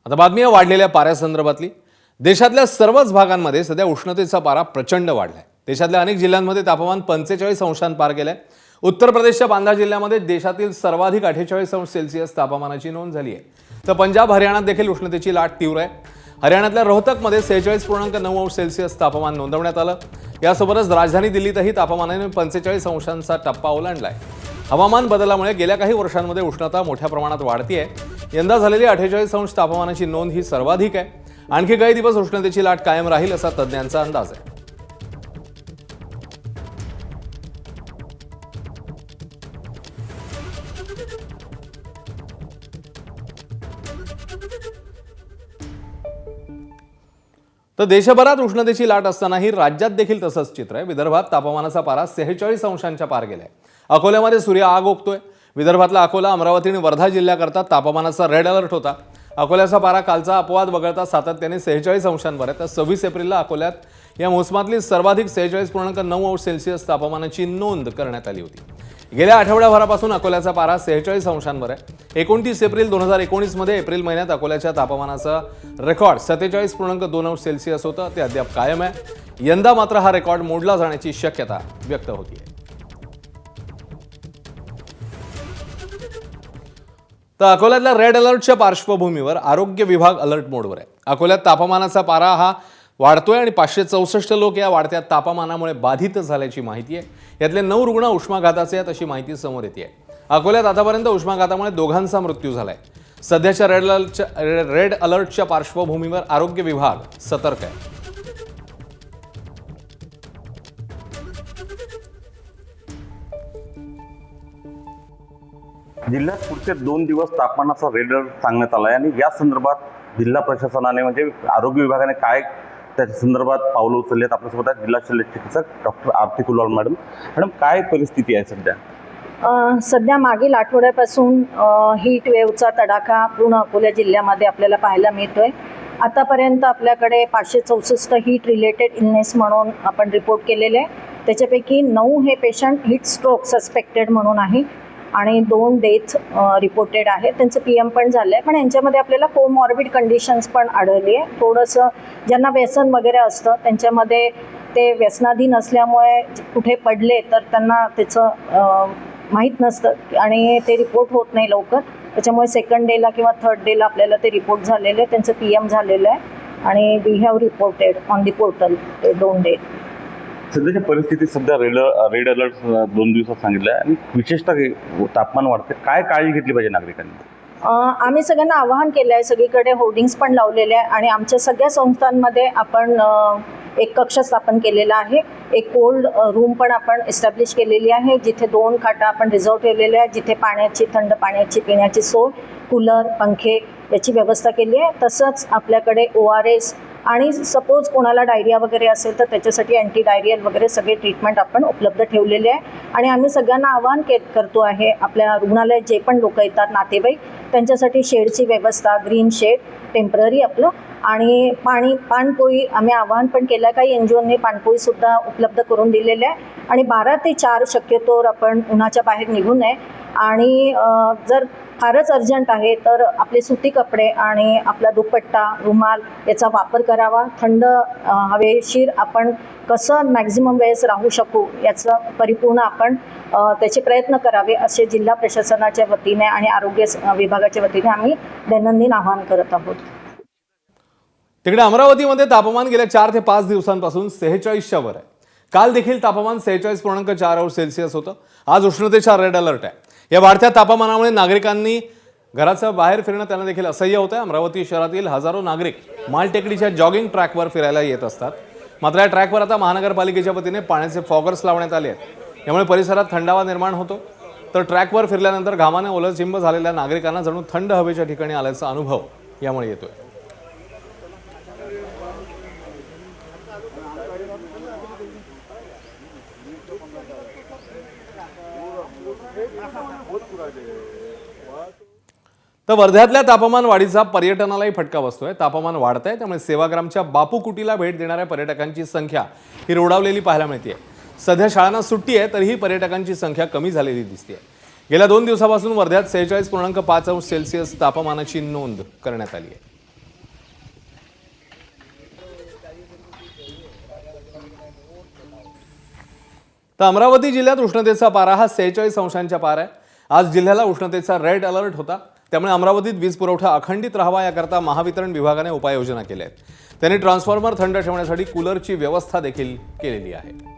आता बातमी आहे वाढलेल्या पाऱ्यासंदर्भातली। देशातल्या सर्वच भागांमध्ये सध्या उष्णतेचा पारा प्रचंड वाढलाय। देशातल्या अनेक जिल्ह्यांमध्ये तापमान 45 अंशांत पार गेलंय। उत्तर प्रदेशच्या बांदा जिल्ह्यामध्ये देशातील सर्वाधिक 48 अंश सेल्सिअस तापमानाची नोंद झाली आहे। तर पंजाब हरियाणात देखील उष्णतेची लाट तीव्र आहे। हरियाणातल्या रोहतकमध्ये 46.9 अंश सेल्सिअस तापमान नोंदवण्यात आलं। यासोबतच राजधानी दिल्लीतही तापमानाने 45 अंशांचा टप्पा ओलांडलाय। हवामान बदलामुळे गेल्या काही वर्षांमध्ये उष्णता मोठ्या प्रमाणात वाढतीये। यंदा झालेली 48 अंश तापमानाची नोंद ही सर्वाधिक आहे। आणखी काही दिवस उष्णतेची लाट कायम राहील असा तज्ज्ञांचा अंदाज आहे। तर देशभरात उष्णतेची लाट असतानाही राज्यात देखील तसंच चित्र आहे। विदर्भात तापमानाचा पारा 46 अंशांच्या पार गेलाय। अकोल्यामध्ये सूर्य आग ओकतोय। विदर्भातला अकोला, अमरावती आणि वर्धा जिल्ह्याकरता तापमानाचा रेड अलर्ट होता। अकोल्याचा पारा कालचा अपवाद वगळता सातत्याने 46 अंशांवर आहे। तर 26 एप्रिलला अकोल्यात या मोसमातली सर्वाधिक 46.9 अंश सेल्सिअस तापमानाची नोंद करण्यात आली होती। गेल्या आठवड्याभरापासून अकोल्याचा पारा 46 अंशांवर आहे। 29 एप्रिल 2019 मध्ये एप्रिल महिन्यात अकोल्याच्या तापमानाचा रेकॉर्ड 47.2 अंश सेल्सिअस होता। ते अद्याप कायम आहे। यंदा मात्र हा रेकॉर्ड मोडला जाण्याची शक्यता व्यक्त होती आहे। तर अकोल्यातल्या रेड अलर्टच्या पार्श्वभूमीवर आरोग्य विभाग अलर्ट मोडवर आहे। अकोल्यात तापमानाचा पारा हा वाढतोय आणि 564 लोक या वाढत्या तापमानामुळे बाधित झाल्याची माहिती आहे। यातले 9 रुग्ण उष्माघाताचे आहेत अशी माहिती समोर येते आहे। अकोल्यात आतापर्यंत उष्माघातामुळे दोघांचा मृत्यू झालाय। सध्याच्या रेड अलर्टच्या पार्श्वभूमीवर आरोग्य विभाग सतर्क आहे। जिल्ह्यात पुढचे 2 दिवस तापमानाचा रेड अलर्ट सांगण्यात आला आहे आणि या संदर्भात जिल्हा प्रशासनाने म्हणजे आरोग्य विभागाने काय त्याच्या संदर्भात पावलं उचलली आहेत आपल्यासोबत आहेत जिल्हा शल्य चिकित्सक डॉक्टर आरती कुलवाल मॅडम। काय परिस्थिती आहे सध्या? सध्या मागील आठवड्यापासून हीट वेव्हचा तडाखा पूर्ण अकोला जिल्ह्यामध्ये आपल्याला पाहायला मिळतोय। आतापर्यंत आपल्याकडे 564 हीट रिलेटेड इलनेस म्हणून आपण रिपोर्ट केलेले आहे। त्याच्यापैकी 9 हे पेशंट हीट स्ट्रोक सस्पेक्टेड म्हणून आहे आणि 2 डेथ रिपोर्टेड आहे। त्यांचं PM पण झालं आहे, पण यांच्यामध्ये आपल्याला कोमॉर्बिड कंडिशन्स पण आढळली आहे। थोडंसं ज्यांना व्यसन वगैरे असतं त्यांच्यामध्ये ते व्यसनाधीन असल्यामुळे कुठे पडले तर त्यांना त्याचं माहीत नसतं आणि ते रिपोर्ट होत नाही लवकर। त्याच्यामुळे सेकंड डेला किंवा थर्ड डेला आपल्याला ते रिपोर्ट झालेलं आहे, त्यांचं PM झालेलं आहे आणि we have reported on the portal ते 2 डे। सध्याच्या परिस्थितीत सध्या रेड अलर्ट 2 दिवसात सांगितलं आहे आणि विशेषतः तापमान वाढते, काय काळजी घेतली पाहिजे नागरिकांनी? आम्ही सगळ्यांना आवाहन केलं आहे, सगळीकडे होर्डिंग्स पण लावलेले आहे आणि आमच्या सगळ्या संस्थांमध्ये आपण एक कक्ष स्थापन केलेला आहे। एक कोल्ड रूम पण आपण एस्टॅब्लिश केलेली आहे, जिथे 2 खाटा आपण रिझर्व ठेवलेल्या आहेत, जिथे पाण्याची, थंड पाण्याची पिण्याची सोय, कूलर, पंखे याची व्यवस्था केली आहे। तसंच आपल्याकडे ORS आणि सपोज कोणाला डायरिया वगैरे असेल तर त्याच्यासाठी अँटी डायरियल वगैरे सगळे ट्रीटमेंट आपण उपलब्ध ठेवलेले आहे। आणि आम्ही सगळ्यांना आवाहन करतो आहे, आपल्या रुग्णालयात जे पण लोक येतात नातेवाईक त्यांच्यासाठी शेडची व्यवस्था, ग्रीन शेड टेम्पररी आपलं, आणि पाणपोई आम्ही आवाहन पण केलं आहे। काही NGOंनी पाणपोईसुद्धा उपलब्ध करून दिलेले आहे आणि 12 ते 4 शक्यतोवर आपण उन्हाच्या बाहेर निघू नये आणि जर फारच अर्जंट आहे तर आपले सुती कपडे आणि आपला दुपट्टा, रुमाल याचा वापर करावा। थंड हवेशीर आपण कसं मॅक्झिमम वेळेस राहू शकू याचं परिपूर्ण आपण त्याचे प्रयत्न करावे असे जिल्हा प्रशासनाच्या वतीने आणि आरोग्य विभागाच्या वतीने आम्ही दैनंदिन आवाहन करत आहोत। तिकडे अमरावतीमध्ये तापमान गेल्या 4 ते 5 दिवसांपासून 46च्या वर आहे। काल देखील तापमान 46.4 अंश सेल्सिअस होतं। आज उष्णतेचा रेड अलर्ट आहे। या वाढत्या तापमानामुळे नागरिकांनी घराच्या बाहेर फिरणं त्यांना देखील असह्य होतं। अमरावती शहरातील हजारो नागरिक मालटेकडीच्या जॉगिंग ट्रॅकवर फिरायला येत असतात। मात्र या ट्रॅकवर आता महानगरपालिकेच्या वतीने पाण्याचे फॉगर्स लावण्यात आले आहेत। यामुळे परिसरात थंडावा निर्माण होतो। तर ट्रॅकवर फिरल्यानंतर घामाने ओलचिंब झालेल्या नागरिकांना जणू थंड हवेच्या ठिकाणी आल्याचा अनुभव यामुळे येतोय। तर वर्ध्यातल्या तापमान वाढीचा पर्यटनालाही फटका बसतोय। तापमान वाढतंय त्यामुळे सेवाग्रामच्या बापू कुटीला भेट देणाऱ्या पर्यटकांची संख्या ही रोडावलेली पाहायला मिळते। सध्या शाळांना सुट्टी आहे तरीही पर्यटकांची संख्या कमी झालेली दिसते। गेल्या 2 दिवसापासून वर्ध्यात 46.5 अंश सेल्सिअस तापमानाची नोंद करण्यात आली आहे। तर अमरावती जिल्ह्यात उष्णतेचा पारा हा 46 अंशांच्या पार आहे. आज जिल्ह्याला उष्णतेचा रेड अलर्ट होता. त्यामुळे अमरावतीत वीज पुरवठा अखंडित राहावा याकरता महावितरण विभागाने उपाययोजना केल्या आहेत. त्यांनी ट्रान्सफॉर्मर थंड ठेवण्यासाठी कूलरची व्यवस्था देखील केलेली आहे.